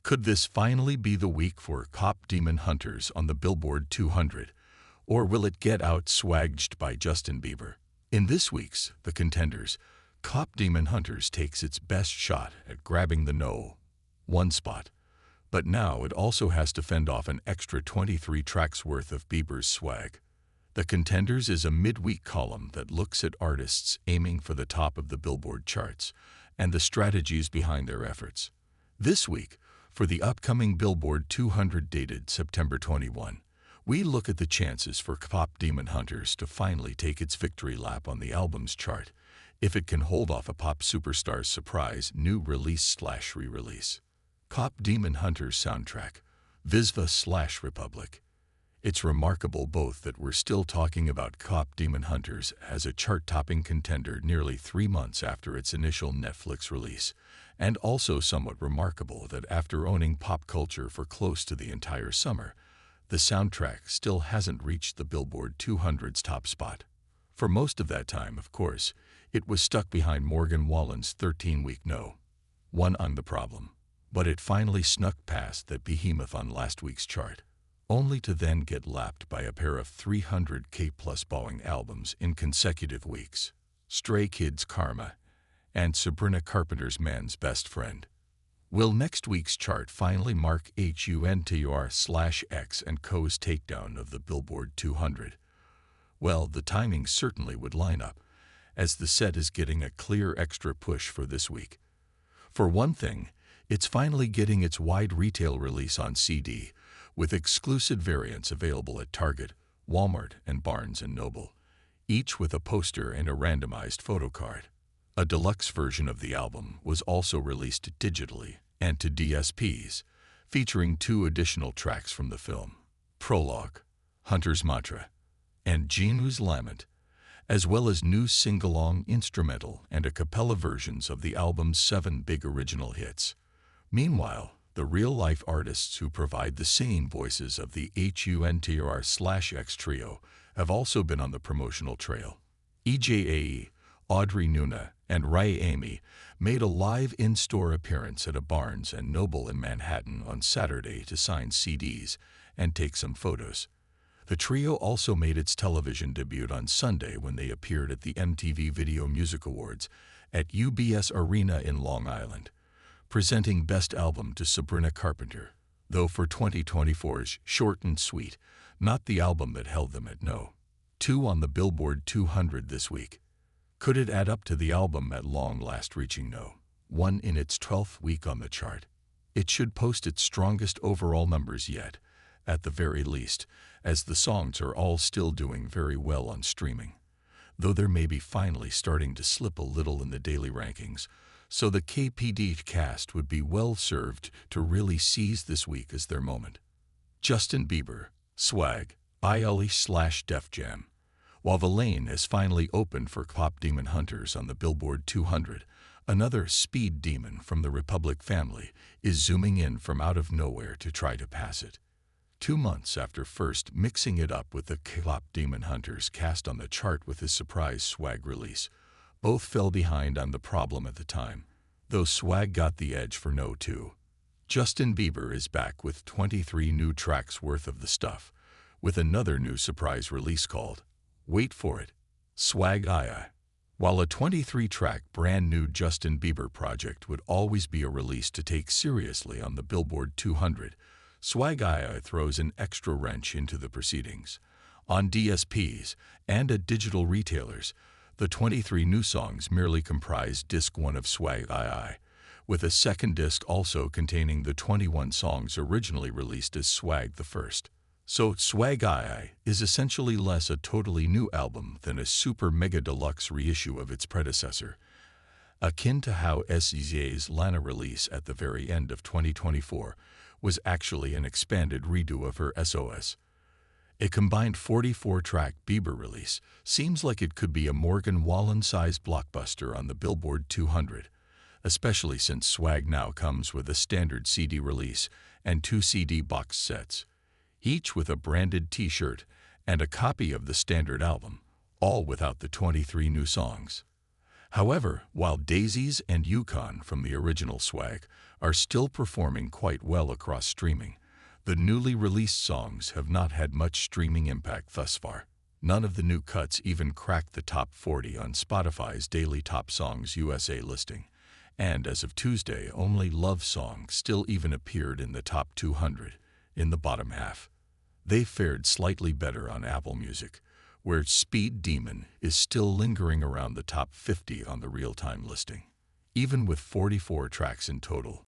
Could this finally be the week for Cop Demon Hunters on the Billboard 200, or will it get out-swagged by Justin Bieber? In this week's The Contenders, Cop Demon Hunters takes its best shot at grabbing the No.1 spot, but now it also has to fend off an extra 23 tracks worth of Bieber's swag. The Contenders is a midweek column that looks at artists aiming for the top of the Billboard charts and the strategies behind their efforts. This week, for the upcoming Billboard 200 dated September 21, we look at the chances for Cop Demon Hunters to finally take its victory lap on the album's chart, if it can hold off a pop superstar's surprise new release/re-release. Cop Demon Hunters soundtrack, Visva/Republic. It's remarkable both that we're still talking about Cop Demon Hunters as a chart-topping contender nearly 3 months after its initial Netflix release, and also somewhat remarkable that after owning pop culture for close to the entire summer, the soundtrack still hasn't reached the Billboard 200's top spot. For most of that time, of course, it was stuck behind Morgan Wallen's 13-week No.1 on The Problem, but it finally snuck past that behemoth on last week's chart, only to then get lapped by a pair of 300K-plus bowing albums in consecutive weeks, Stray Kids' Karma and Sabrina Carpenter's Man's Best Friend. Will next week's chart finally mark Hunter/X and Co.'s takedown of the Billboard 200? Well, the timing certainly would line up, as the set is getting a clear extra push for this week. For one thing, it's finally getting its wide retail release on CD, with exclusive variants available at Target, Walmart, and Barnes & Noble, each with a poster and a randomized photo card. A deluxe version of the album was also released digitally and to DSPs, featuring 2 additional tracks from the film, Prologue, Hunter's Mantra, and Genu's Lament, as well as new sing-along instrumental and a cappella versions of the album's 7 big original hits. Meanwhile, the real-life artists who provide the singing voices of the Hunter/X trio have also been on the promotional trail. EJAE, Audrey Nuna, and Ray Amy made a live in-store appearance at a Barnes & Noble in Manhattan on Saturday to sign CDs and take some photos. The trio also made its television debut on Sunday when they appeared at the MTV Video Music Awards at UBS Arena in Long Island, presenting Best Album to Sabrina Carpenter, though for 2024's Short and Sweet, not the album that held them at No.2 on the Billboard 200 this week. Could it add up to the album at long last reaching No.1 in its 12th week on the chart? It should post its strongest overall numbers yet, at the very least, as the songs are all still doing very well on streaming, though they may be finally starting to slip a little in the daily rankings, so the KPD cast would be well served to really seize this week as their moment. Justin Bieber, Swag, ILE/Def Jam. While the lane has finally opened for Cop Demon Hunters on the Billboard 200, another speed demon from the Republic family is zooming in from out of nowhere to try to pass it. 2 months after first mixing it up with the Cop Demon Hunters cast on the chart with his surprise Swag release, both fell behind on The Problem at the time, though Swag got the edge for No.2. Justin Bieber is back with 23 new tracks worth of the stuff, with another new surprise release called, wait for it, Swag II. While a 23-track brand new Justin Bieber project would always be a release to take seriously on the Billboard 200, Swag II throws an extra wrench into the proceedings. On DSPs and at digital retailers, the 23 new songs merely comprise Disc 1 of Swag II, with a second disc also containing the 21 songs originally released as Swag the First. So Swag II is essentially less a totally new album than a super mega deluxe reissue of its predecessor, akin to how SZA's Lana release at the very end of 2024 was actually an expanded redo of her SOS. A combined 44-track Bieber release seems like it could be a Morgan Wallen-sized blockbuster on the Billboard 200, especially since Swag now comes with a standard CD release and 2 CD box sets, each with a branded t-shirt and a copy of the standard album, all without the 23 new songs. However, while Daisies and Yukon from the original swag are still performing quite well across streaming, the newly released songs have not had much streaming impact thus far. None of the new cuts even cracked the top 40 on Spotify's Daily Top Songs USA listing, and as of Tuesday, only Love Song still even appeared in the top 200, in the bottom half. They fared slightly better on Apple Music, where Speed Demon is still lingering around the top 50 on the real-time listing. Even with 44 tracks in total,